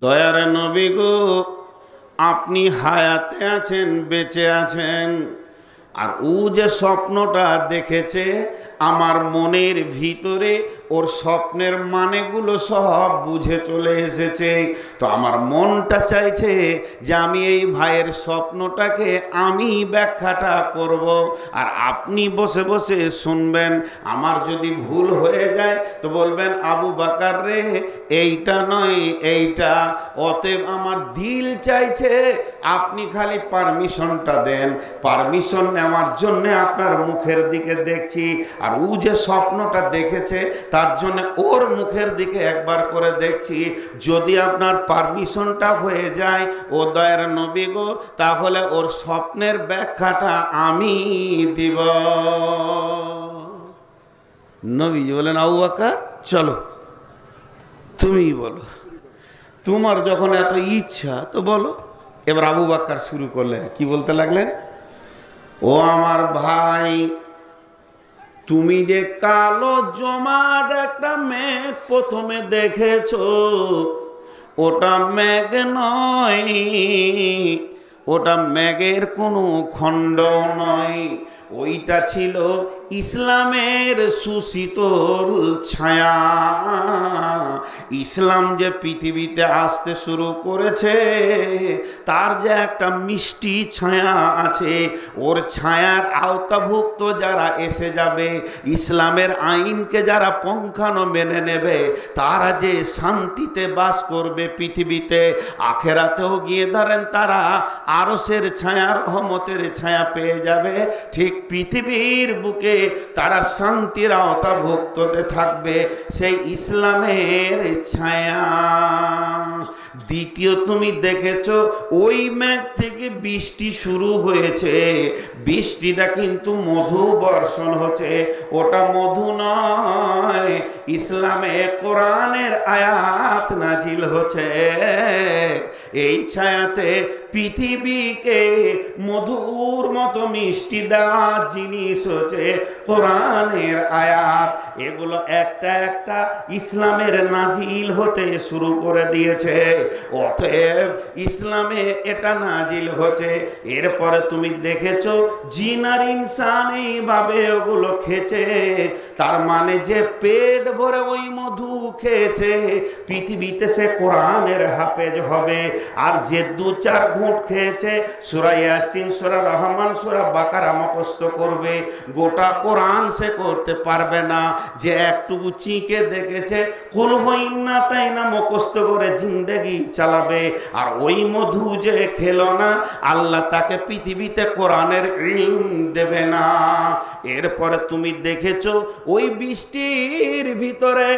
দয়ার নবী গো, আপনি হায়াতে আছেন, বেঁচে আছেন, আর ও যে স্বপ্নটা দেখেছে আমার মনের ভিতরে ওর স্বপ্নের মানেগুলো সব বুঝে চলে এসেছে। তো আমার মনটা চাইছে যে আমি এই ভাইয়ের স্বপ্নটাকে আমি ব্যাখ্যাটা করব, আর আপনি বসে বসে শুনবেন। আমার যদি ভুল হয়ে যায় তো বলবেন আবু বাকার রে এইটা নয় এইটা। অতএব আমার দিল চাইছে আপনি খালি পারমিশনটা দেন। পারমিশন নেওয়ার জন্য আপনার মুখের দিকে দেখছি, আর ও যে স্বপ্নটা দেখেছে তার জন্য ওর মুখের দিকে একবার করে দেখছি। যদি আপনার পারমিশনটা হয়ে যায় ও দয়ার নবী গো, তাহলে ওর স্বপ্নের ব্যাখ্যাটা আমি দিব। নবীজি বলেন আবু বকর চলো তুমিই বলো, তোমার যখন এত ইচ্ছা তো বলো। এবার আবু বকর শুরু করলেন, কি বলতে লাগলেন? ও আমার ভাই, তুমি যে কালো জমাট একটা মেঘ প্রথমে দেখেছো, ওটা মেঘ নয়, ওটা মেঘের কোনো খণ্ড নয়, ওইটা ছিল ইসলামের সুশীতল ছায়া। ইসলাম যে পৃথিবীতে আসতে শুরু করেছে তার যে একটা মিষ্টি ছায়া আছে, ওর ছায়ার আওতাভুক্ত যারা এসে যাবে, ইসলামের আইনকে যারা পঙ্খানো মেনে নেবে, তারা যে শান্তিতে বাস করবে পৃথিবীতে, আখেরাতেও গিয়ে ধরেন তারা আরশের ছায়া, রহমতের ছায়া পেয়ে যাবে। ঠিক পৃথিবীর বুকে তারা শান্তির আওতাভুক্ততে থাকবে সেই ইসলামের ছায়া। দ্বিতীয়, তুমি দেখেছো ওই মেঘ থেকে বৃষ্টি শুরু হয়েছে, বৃষ্টিটা কিন্তু মধু বর্ষণ হচ্ছে, ওটা মধু নয়, ইসলামে কোরআনের আয়াত নাজিল হচ্ছে। এই ছায়াতে পৃথিবীকে মধুর মতো মিষ্টি দেওয়া জিনিস হচ্ছে কোরআনের আয়াত। এগুলো একটা একটা ইসলামের নাজিল হতে শুরু করে দিয়েছে। অতএব ইসলামে এটা নাজিল হচ্ছে। এরপরে তুমি দেখেছো জিন আর ইনসান এইভাবে ওগুলো খেয়েছে, তার মানে যে পেট ভরে ওই মধু খেয়েছে পৃথিবীতে সে কোরআনের হাফেজ হবে। আর যে দু চার ঘুঁট খেয়েছে সূরা ইয়াসিন, সূরা রহমান, সূরা বাকারা মুখস্থ করবে, গোটা কোরআন সে করতে পারবে না। যে একটুকু চিকে দেখেছে কুল হইন্না তাই না মুখস্থ করে জিন্দেগি চালাবে। আর ওই মধু যে খেলো না, আল্লাহ তাকে পৃথিবীতে কোরআনের ইলম দেবে না। এরপরে তুমি দেখেছো ওই বৃষ্টির ভিতরে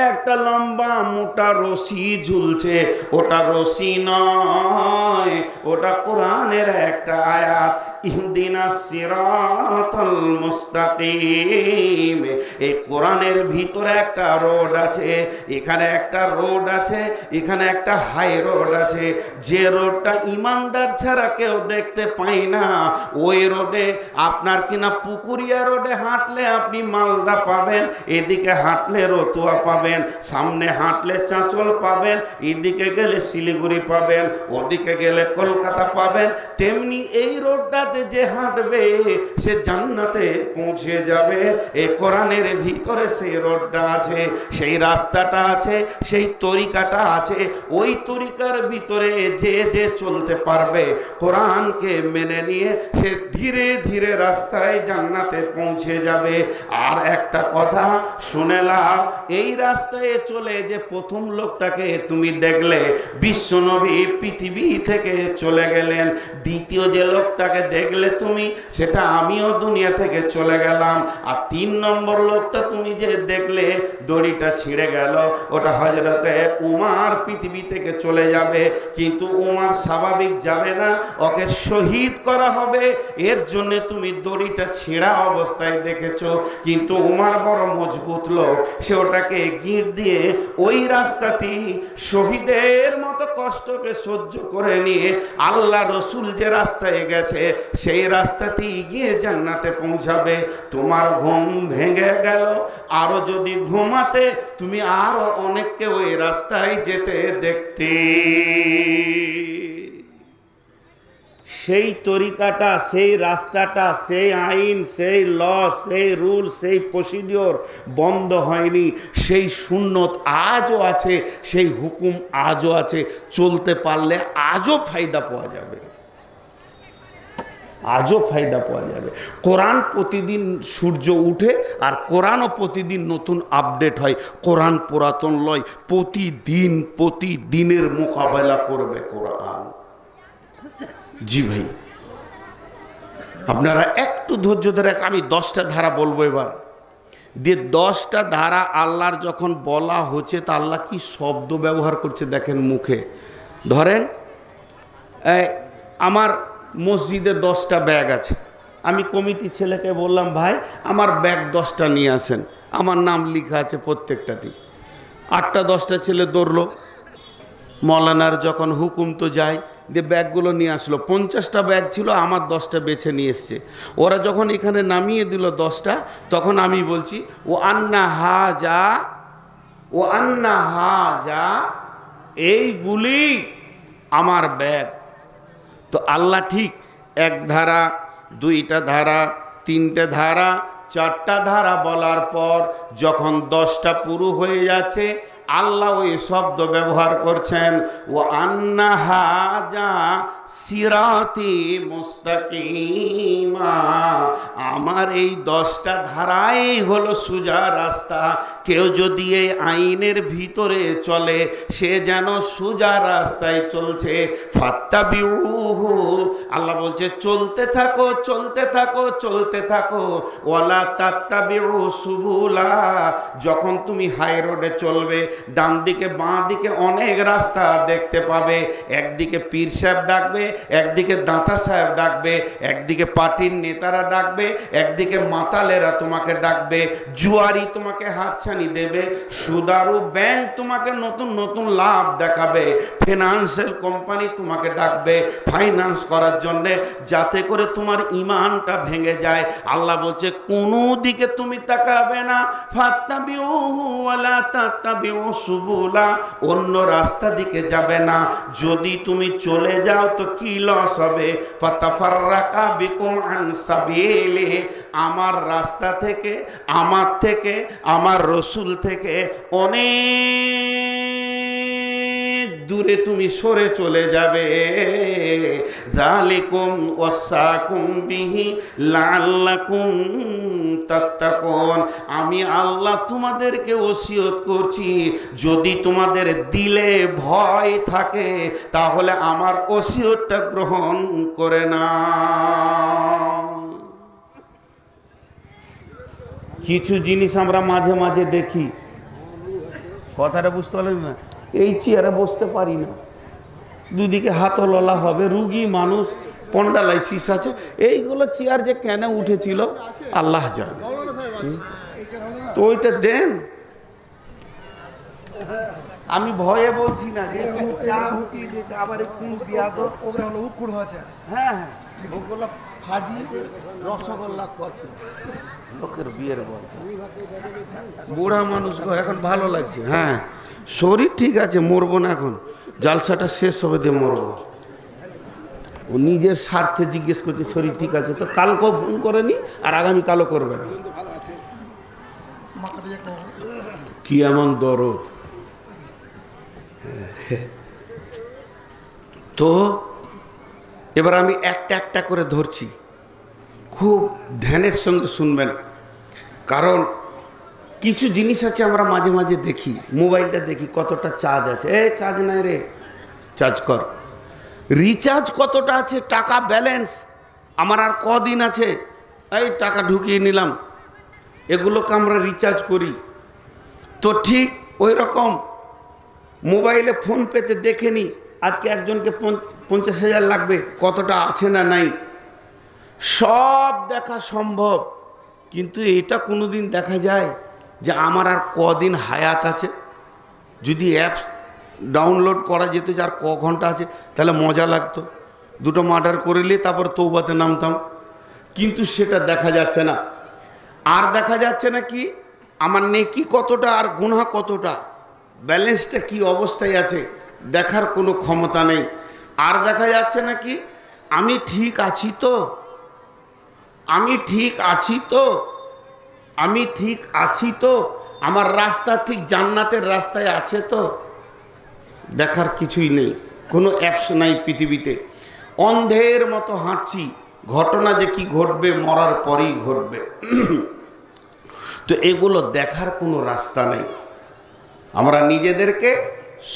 একটা লম্বা মোটা রশি ঝুলছে, ওটা রশি নয়, ওটা কোরআনের একটা আয়াত, ইহদিনাস সিরাতাল মুস্তাকিম। এই কোরআনের ভিতরে একটা রোড আছে, এখানে একটা রোড আছে, এখানে একটা হাই রোড আছে। যে রোডটা ইমানদার ছাড়া কেউ দেখতে পায় না, ওই রোডে আপনার কিনা পুকুরিয়া রোডে হাঁটলে আপনি মালদা পাবেন, এদিকে হাঁটলে রতুয়া পাবেন, সামনে হাঁটলে চাঁচল পাবেন, এদিকে গেলে শিলিগুড়ি পাবেন, ওদিকে গেলে কলকাতা পাবেন। তেমনি এই রোডটাতে যে হাঁটবে সে জান্নাতে পৌঁছে যাবে। এই কোরআনের ভিতরে সেই রোডটা আছে, সেই রাস্তাটা আছে, সেই তরিকাটা আছে। ওই তরিকার ভিতরে যে যে চলতে পারবে কোরআনকে মেনে নিয়ে, সে ধীরে ধীরে রাস্তায় জান্নাতে পৌঁছে যাবে। আর একটা কথা শুনে লাও, এই রাস্তায় চলে যে প্রথম লোকটাকে তুমি দেখলে, বিশ্বনবী পৃথিবী থেকে চলে গেলেন। দ্বিতীয় যে লোকটাকে দেখলে তুমি, সেটা আমিও দুনিয়া থেকে চলে গেলাম। আর 3 নম্বর লোকটা তুমি যে দেখলে দড়িটা ছিঁড়ে গেল, ওটা হযরতে উমর পৃথিবী থেকে চলে যাবে। কিন্তু উমর স্বাভাবিক যাবে না, ওকে শহীদ করা হবে। এর জন্য তুমি দড়িটা ছেঁড়া অবস্থায় দেখেছো। কিন্তু উমর বড় মজবুত লোক, সে ওটাকে গিঁট দিয়ে ওই রাস্তাতেই শহীদের মতো কষ্টকে সহ্য করে নিয়ে আল্লাহ রসুল যে রাস্তায় গেছে সেই রাস্তাতেই গিয়ে জান্নাতে পৌঁছাবে। তোমার ঘুম ভেঙে গেল, আরো যদি ঘুমাতে তুমি আরো অনেককে ওই রাস্তায় যেতে দেখতে। সেই তরিকাটা, সেই রাস্তাটা, সেই আইন, সেই ল, সেই রুল, সেই প্রসিডিওর বন্ধ হয়নি। সেই সুন্নত আজও আছে, সেই হুকুম আজও আছে। চলতে পারলে আজও ফায়দা পাওয়া যাবে, আজও ফায়দা পাওয়া যাবে। কোরআন প্রতিদিন সূর্য উঠে আর কোরআনও প্রতিদিন নতুন আপডেট হয়। কোরআন পুরাতন লয়, প্রতিদিনের মোকাবেলা করবে কোরআন। জি ভাই, আপনারা একটু ধৈর্য ধরে, আমি 10টা ধারা বলবো এবার দিয়ে। 10টা ধারা আল্লাহর যখন বলা হচ্ছে তা আল্লাহ কি শব্দ ব্যবহার করছে দেখেন মুখে। ধরেন আমার মসজিদে 10টা ব্যাগ আছে, আমি কমিটি ছেলেকে বললাম ভাই আমার ব্যাগ 10টা নিয়ে আসেন, আমার নাম লেখা আছে প্রত্যেকটাতেই। 8টা 10টা ছেলে দৌড়লো, মৌলানার যখন হুকুম তো যায়, দিয়ে ব্যাগগুলো নিয়ে আসলো। 50টা ব্যাগ ছিল, আমার 10টা বেছে নিয়ে এসছে। ওরা যখন এখানে নামিয়ে দিল 10টা, তখন আমি বলছি ও আন্না হাজা, এইগুলি আমার ব্যাগ। তো আল্লাহ ঠিক 1 ধারা, 2টা ধারা, 3টে ধারা, 4টা ধারা বলার পর যখন 10টা পুরো হয়ে যাচ্ছে, আল্লাহ ওই শব্দ ব্যবহার করছেন ও আন্না হাজা সিরাতি মুস্তাকিমা, আমার এই 10টা ধারাই হলো সোজা রাস্তা। কেউ যদি এই আইনের ভিতরে চলে সে যেন সোজা রাস্তায় চলছে। ফাত্তাবিউহু, আল্লাহ বলছে চলতে থাকো, চলতে থাকো, চলতে থাকো। ওয়ালা তাত্তাবিউ সুবুলা, যখন তুমি হাই রোডে চলবে ডান দিকে বাঁ দিকে অনেক রাস্তা দেখতে পাবে। একদিকে পীর সাহেব ডাকবে, একদিকে দাঁতা সাহেব ডাকবে, একদিকে পার্টির নেতারা ডাকবে, একদিকে মাতালেরা তোমাকে ডাকবে, জুয়ারি তোমাকে হাতছানি দেবে, সুদারু ব্যাংক তোমাকে নতুন নতুন লাভ দেখাবে, ফিনান্সিয়াল কোম্পানি তোমাকে ডাকবে ফাইন্যান্স করার জন্যে, যাতে করে তোমার ইমানটা ভেঙে যায়। আল্লাহ বলছে কোনো দিকে তুমি তাকাবে না। ফাত্তাবিউহু ওয়ালা তাত্তাবিউ সুবুলা, অন্য রাস্তা দিকে যাবে না। যদি তুমি চলে যাও তো কি লস হবে? ফাতাফাররাকা বিকুম আন সাবিলি, আমার রাস্তা থেকে, আমার থেকে, আমার রসুল থেকে অনেক দূরে তুমি সরে চলে যাবে। যালিকুম ওয়াসাকুম বিহি লাআল্লাকুম তাত্তাকুন, আমি আল্লাহ তোমাদেরকে ওসিয়ত করছি, যদি তোমাদের দিলে ভয় থাকে তাহলে আমার ওসিয়তটা গ্রহণ করে না। কিছু জিনিস আমরা মাঝে মাঝে দেখি, কথাটা বুঝতে পারলেন না, এই চেয়ারে বসতে পারি না, দুদিকে হাতললা হবে, রুগী মানুষ, পন্ডালাইসিস আছে, এইগুলো চেয়ার যে কেন উঠেছিল আল্লাহ জানে। তো ওইটা দেন, আমি ভয়ে বলছি না যে চা হুকিয়ে দিয়েছে, আবার একটু দিয়া তো, হ্যাঁ হ্যাঁ, ওগুলো ফাজি রসগোল্লা করছে লোকের বিয়ের বল। বুড়া মানুষ এখন ভালো লাগছে, হ্যাঁ শরীর ঠিক আছে, মরবো না এখন, জালসাটা শেষ হবে দিয়ে মরবো। ও নিজের স্বার্থে জিজ্ঞেস করছে শরীর ঠিক আছে, তো কালকেও ফোন করেনি আর আগামীকালও করবে না। কি এমন দরদ। তো এবার আমি একটা একটা করে ধরছি, খুব ধ্যানের সঙ্গে শুনবেন, কারণ কিছু জিনিস আছে আমরা মাঝে মাঝে দেখি, মোবাইলটা দেখি কতটা চার্জ আছে, এ চার্জ নাই রে, চার্জ কর। রিচার্জ কতটা আছে, টাকা ব্যালেন্স আমার আর কদিন আছে, এই টাকা ঢুকিয়ে নিলাম, এগুলোকে আমরা রিচার্জ করি। তো ঠিক ওই রকম মোবাইলে ফোন পেতে দেখে নি আজকে একজনকে 50,000 লাগবে, কতটা আছে না নাই, সব দেখা সম্ভব, কিন্তু এটা কোনোদিন দেখা যায় যে আমার আর কদিন হায়াত আছে? যদি অ্যাপস ডাউনলোড করা যেত যে আর ক ঘন্টা আছে, তাহলে মজা লাগতো। দুটো মার্ডার করে নিয়ে তারপর তৌবাতে নামতাম, কিন্তু সেটা দেখা যাচ্ছে না। আর দেখা যাচ্ছে না কি আমার নেকি কতটা আর গুনাহ কতটা, ব্যালেন্সটা কি অবস্থায় আছে দেখার কোনো ক্ষমতা নেই। আর দেখা যাচ্ছে না কি আমি ঠিক আছি তো, আমি ঠিক আছি তো, আমি ঠিক আছি তো, আমার রাস্তা ঠিক জান্নাতের রাস্তায় আছে তো, দেখার কিছুই নেই, কোনো অ্যাপস নাই পৃথিবীতে। অন্ধের মতো হাঁটছি, ঘটনা যে কি ঘটবে মরার পরেই ঘটবে। তো এগুলো দেখার কোনো রাস্তা নেই। আমরা নিজেদেরকে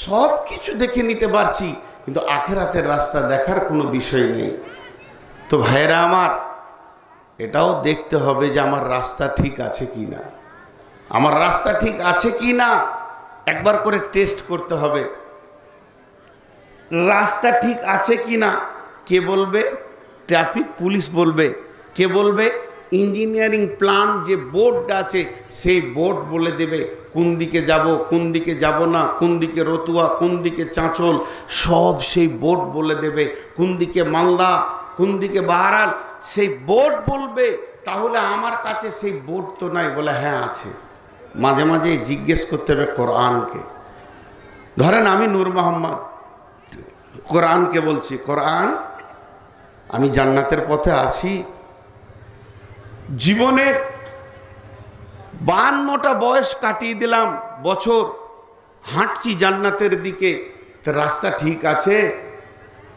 সব কিছু দেখে নিতে পারছি, কিন্তু আখেরাতের রাস্তা দেখার কোনো বিষয় নেই। তো ভাইরা আমার, এটাও দেখতে হবে যে আমার রাস্তা ঠিক আছে কি না, আমার রাস্তা ঠিক আছে কি না একবার করে টেস্ট করতে হবে। রাস্তা ঠিক আছে কি না কে বলবে? ট্রাফিক পুলিশ বলবে। কে বলবে? ইঞ্জিনিয়ারিং প্ল্যান যে বোর্ড আছে সেই বোর্ড বলে দেবে কোন দিকে যাব, কোন দিকে যাব না, কোন দিকে রতুয়া, কোন দিকে চাঁচল, সব সেই বোর্ড বলে দেবে। কোন দিকে মালদা, কোন দিকে বাহারাল, সেই বোর্ড বলবে। তাহলে আমার কাছে সেই বোর্ড তো নাই, বলে হ্যাঁ আছে। মাঝে মাঝে জিজ্ঞেস করতে হবে কোরআনকে। ধরেন আমি নূর মোহাম্মদ, কোরআনকে বলছি, কোরআন আমি জান্নাতের পথে আছি। জীবনের 52টা বয়স কাটিয়ে দিলাম, বছর হাঁটছি জান্নাতের দিকে, তো রাস্তা ঠিক আছে?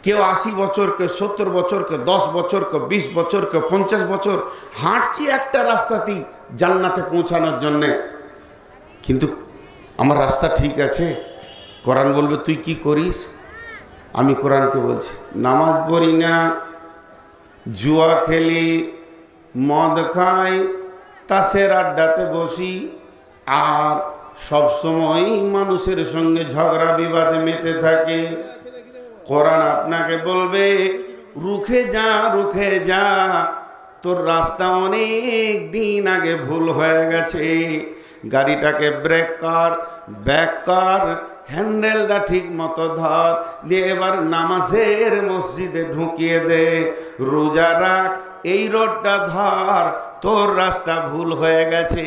কেউ 80 বছর, কেউ 70 বছর, কেউ 10 বছর, কেউ 20 বছর, কেউ 50 বছর হাঁটছি একটা রাস্তাতেই জান্নাতে পৌঁছানোর জন্যে, কিন্তু আমার রাস্তা ঠিক আছে? কোরআন বলবে তুই কি করিস? আমি কোরআনকে বলছি নামাজ পড়ি না, জুয়া খেলি, মদ খাই, তাসের আড্ডাতে বসি, আর সব সময় মানুষের সঙ্গে ঝগড়া বিবাদে মেতে থাকে। কোরআন আপনাকে বলবে রুখে যা, রুখে যা, তোর রাস্তা অনেক দিন আগে ভুল হয়ে গেছে। গাড়িটাকে ব্রেক কর, ব্যাক কর, হ্যান্ডেলটা ঠিক মতো ধর, দিয়ে এবার নামাজের মসজিদে ঢুকিয়ে দে, রোজা রাখ, এই রোডটা ধর, তোর রাস্তা ভুল হয়ে গেছে।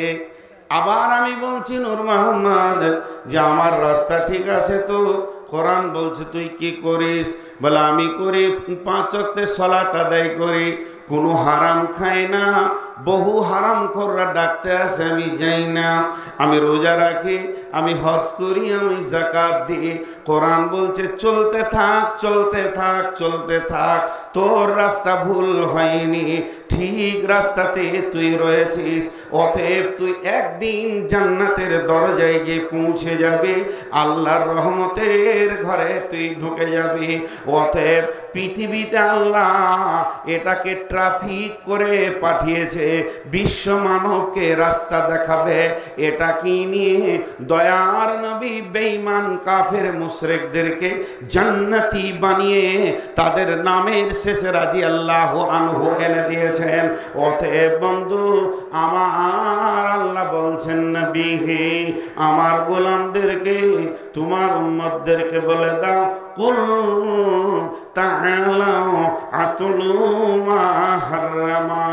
আবার আমি বলছি নূর মোহাম্মদ যে আমার রাস্তা ঠিক আছে তো? কোরআন বলছে তুই কি করিস? বলে আমি করি 5 ওয়াক্তের সালাত আদায় করি, কোনো হারাম খাই না, বহু হারাম খোররা ডাকতে আসে আমি যাই না, আমি রোজা রাখি, আমি হজ করি, আমি যাকাত দিই। কোরআন বলছে চলতে থাক, চলতে থাক, চলতে থাক, তোর রাস্তা ভুল হয়নি, ঠিক রাস্তাতে তুই রয়েছিস। অতএব তুই একদিন জান্নাতের দরজায় গিয়ে পৌঁছে যাবে, আল্লাহর রহমতের ঘরে তুই ঢুকে যাবি। অতএব পৃথিবীতে আল্লাহ এটাকে ট্রাফিক করে পাঠিয়েছে, বিশ্ব মানবকে রাস্তা দেখাবে। এটা কি নিয়ে? দয়ার নবী বেঈমান কাফের মুশরিকদেরকে জান্নাতি বানিয়ে তাদের নামের শেষে রাদিয়াল্লাহু আনহু এনে দিয়েছেন। অতএব বন্ধু আমার, আল্লাহ বলছেন নবী হে, আমার গোলামদেরকে, তোমার উম্মতদেরকে বলে দাও, কুল তাআলাউ আতলু মা হাররামা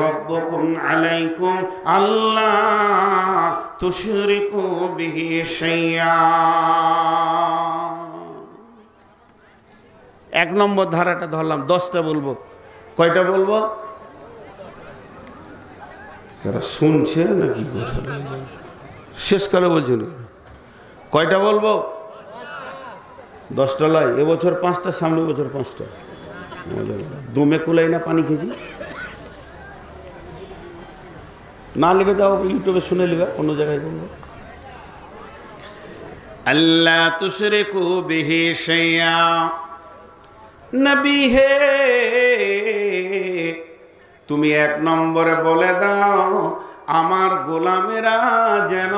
রাব্বুকুম আলাইকুম আল্লাহ তুশরিকু বিহি শাইআ। 1 নম্বর ধারাটা ধরলাম, 10টা বলবো। কয়টা বলবো? এরা শুনছে নাকি? শেষ করে বলছেন। কয়টা বলবো? 10টা লয়। এবছর 5টা, সামনে বছর 5টা। দমে কুলাই না, পানি খেয়েছি না। নেবে দাও, ইউটিউবে শুনে নেবে, অন্য জায়গায় বলবো। আল্লাহ তুশরিকু বিহি শাইআ। নবী হে, তুমি 1 নম্বরে বলে দাও আমার গোলামেরা যেন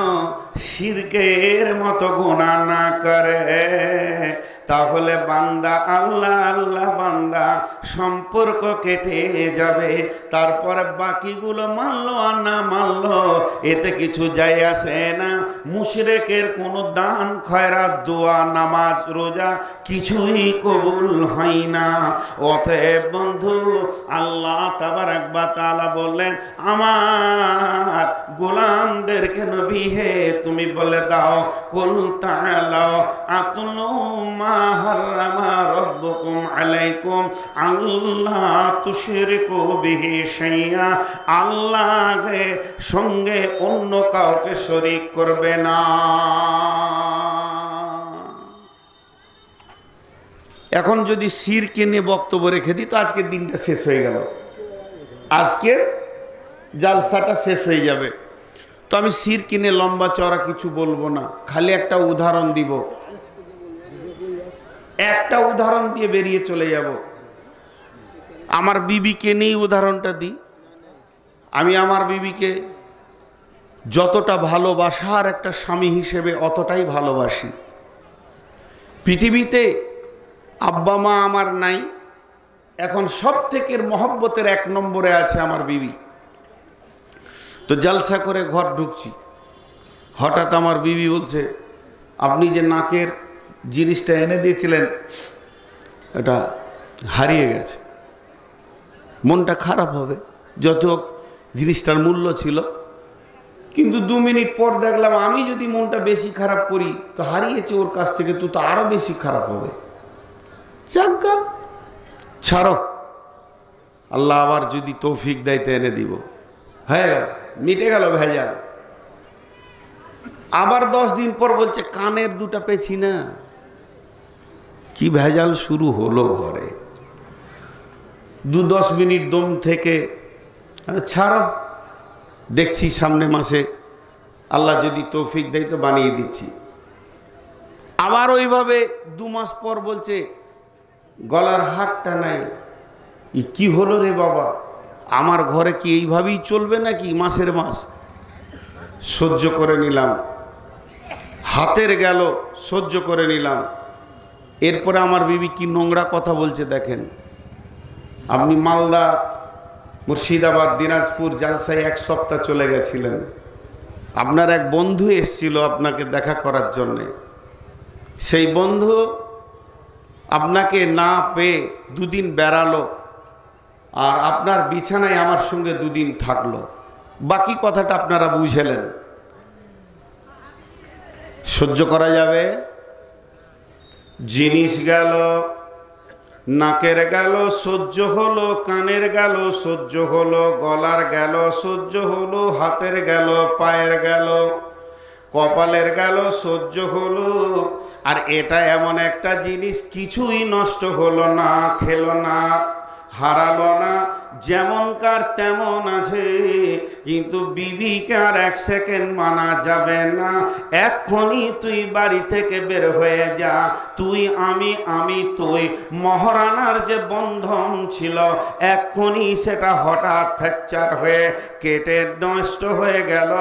শিরকের মতো গুনাহ না করে। তাহলে বান্দা আল্লাহ আল্লাহ বান্দা সম্পর্ক কেটে যাবে। তারপরে বাকিগুলো মানলো আর না মানলো এতে কিছু যায় আসে না। মুশরিকের কোনো দান খয়রাত দোয়া নামাজ রোজা কিছুই কবুল হয় না। অতএব বন্ধু, আল্লাহ তাবারক ওয়া তাআলা বললেন, আমার গোলামদেরকে নবী হে তুমি বলে দাও, কুল তাআলাও আতলু মা হারামা রাব্বুকুম আলাইকুম আল্লা তুশরিকু বিহি শাইআ, আল্লাহর সঙ্গে অন্য কাউকে শরীক করবে না। এখন যদি শিরকে নিয়ে বক্তব্য রেখে দিই তো আজকের দিনটা শেষ হয়ে গেল, আজকের জালসাটা শেষ হয়ে যাবে। তো আমি শিরকে নিয়ে লম্বা চওড়া কিছু বলবো না, খালি একটা উদাহরণ দিব, একটা উদাহরণ দিয়ে বেরিয়ে চলে যাব। আমার বিবিকে নিয়ে উদাহরণটা দিই। আমি আমার বিবিকে যতটা ভালোবাসার একটা স্বামী হিসেবে অতটাই ভালোবাসি। পৃথিবীতে আব্বা মা আমার নাই, এখন সব থেকে মহব্বতের এক নম্বরে আছে আমার বিবি। তো জালসা করে ঘর ঢুকছি, হঠাৎ আমার বিবি বলছে, আপনি যে নাকের জিনিসটা এনে দিয়েছিলেন এটা হারিয়ে গেছে। মনটা খারাপ হবে, যত জিনিসটার মূল্য ছিল, কিন্তু 2 মিনিট পর দেখলাম আমি যদি মনটা বেশি খারাপ করি তো হারিয়েছে ওর কাছ থেকে, তো আরো বেশি খারাপ হবে। যাজ্ঞা ছাড়ো, আল্লাহ আবার যদি তৌফিক দেয় তো এনে দিব। হ্যাঁ, মিটে গেল ভেজাল। আবার 10 দিন পর বলছে কানের দুটা পেছি না। কি ভেজাল শুরু হলো ঘরে। 2-10 মিনিট দম থেকে ছাড়ো, দেখছি সামনে মাসে আল্লাহ যদি তৌফিক দেয় তো বানিয়ে দিচ্ছি। আবার ওইভাবে 2 মাস পর বলছে গলার হারটা নাই। কি হলো রে বাবা, আমার ঘরে কি এইভাবেই চলবে নাকি মাসের মাস? সহ্য করে নিলাম, হাতের গেল সহ্য করে নিলাম। এরপরে আমার বিবি কি নোংরা কথা বলছে দেখেন। আপনি মালদা, মুর্শিদাবাদ, দিনাজপুর জালসায় 1 সপ্তাহ চলে গেছিলেন, আপনার এক বন্ধু এসেছিল আপনাকে দেখা করার জন্যে। সেই বন্ধু আপনাকে না পেয়ে 2 দিন বেড়ালো, আর আপনার বিছানায় আমার সঙ্গে 2 দিন থাকলো। বাকি কথাটা আপনারা বুঝলেন। সহ্য করা যাবে? জিনিস গেল, নাকের গেল সহ্য হলো, কানের গেল সহ্য হলো, গলার গেল সহ্য হলো, হাতের গেল, পায়ের গেল, কপালের গেল সহ্য হলো। আর এটা এমন একটা জিনিস কিছুই নষ্ট হলো না, খেলো না, হারালো না, যেমনকার তেমন আছে। কিন্তু বিবিকে আর 1 সেকেন্ড মানা যাবে না। এক্ষুনি তুই বাড়ি থেকে বের হয়ে যা। তুই আমি, আমি তুই, মহারানার যে বন্ধন ছিল এক্ষুনি সেটা হঠাৎ ফ্র্যাকচার হয়ে কেটে নষ্ট হয়ে গেল।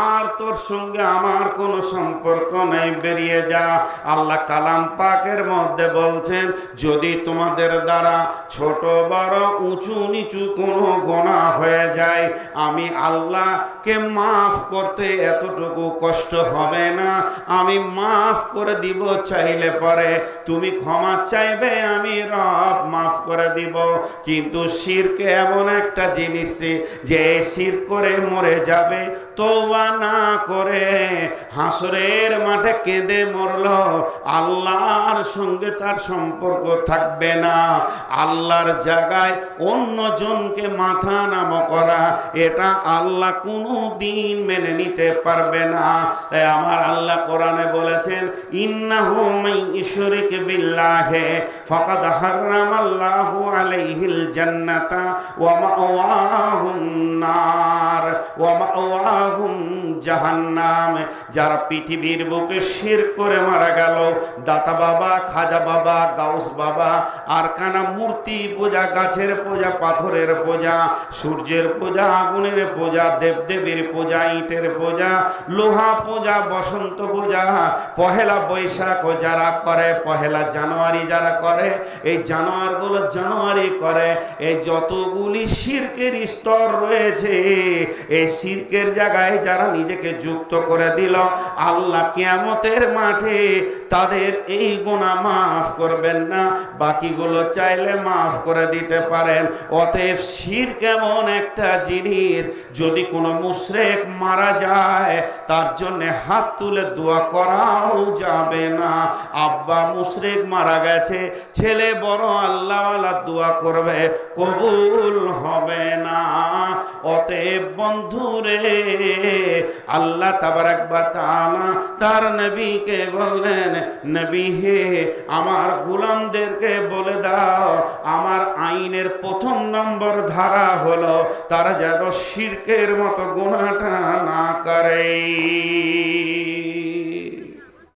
আর তোর সঙ্গে আমার কোনো সম্পর্ক নেই, বেরিয়ে যা। আল্লাহ কালাম পাকের মধ্যে বলছেন, যদি তোমাদের দ্বারা ছোট বড় উঁচু নিচু কোনো গুনাহ হয়ে যায়, আমি আল্লাহকে মাফ করতে এতটুকু কষ্ট হবে না। আমি মাফ করে দিব, চাইলে পরে তুমি ক্ষমা চাইবে, আমি রব মাফ করে দিব। কিন্তু শিরক এমন একটা জিনিস যে শিরক করে মরে যাবে, তওবা না করে হাসরের মাঠে কেঁদে মরল, আল্লাহর সঙ্গে তার সম্পর্ক থাকবে না। আল্লাহর জায়গায় অন্য জনকে মাথা নাম করা, এটা আল্লাহ কোনো দিন মেনে নিতে পারবে না। তাই আমার আল্লাহ কোরআনে বলেছেন, ইন্নাহু মান ইশরিক বিল্লাহি ফাকাদ হারামাল্লাহু আলাইহিল জান্নাতা ওয়া মাওয়াহুন নার ওয়া মাওয়াহুম জাহান্নাম। যারা পৃথিবীর বুকে শিরক করে মারা গেল, দাতা বাবা, খাজা বাবা, গাউস বাবা, আর কানা মূর্তি পূজা, গাছের পূজা, পাথর পাথরের পূজা, সূর্যের পূজা, আগুনের পূজা, দেবদেবীর পূজা, ইটের পূজা, লোহা পূজা, বসন্ত পূজা, পহেলা বৈশাখ যারা করে, পহেলা জানুয়ারি যারা করে, এই জানোয়ারগুলো জানুয়ারি করে, এই যতগুলি শিরকের স্তর রয়েছে, এই শিরকের জায়গায় যারা নিজেকে যুক্ত করে দিল, আল্লাহ কিয়ামতের মাঠে তাদের এই গুনাহ মাফ করবেন না, বাকিগুলো চাইলে মাফ করে দিতে পারেন। অতএব শিরক এমন একটা জিনিস, যদি কোনো মুশরিক মারা যায় তার জন্য হাত তুলে দোয়া করাও যাবে না। আব্বা মুশরিক মারা গেছে, ছেলে বড় আল্লাহওয়ালা দোয়া করবে, কবুল হবে না। অতএব বন্ধুরে, আল্লাহ তাবারাক ওয়া তাআলা তার নবীকে বললেন, নবী হে, আমার গোলামদেরকে বলে দাও, আমার আইনের প্রথম নম্বর ধারা হলো তারা যেন শিরকের মতো গুনাহটা না করে।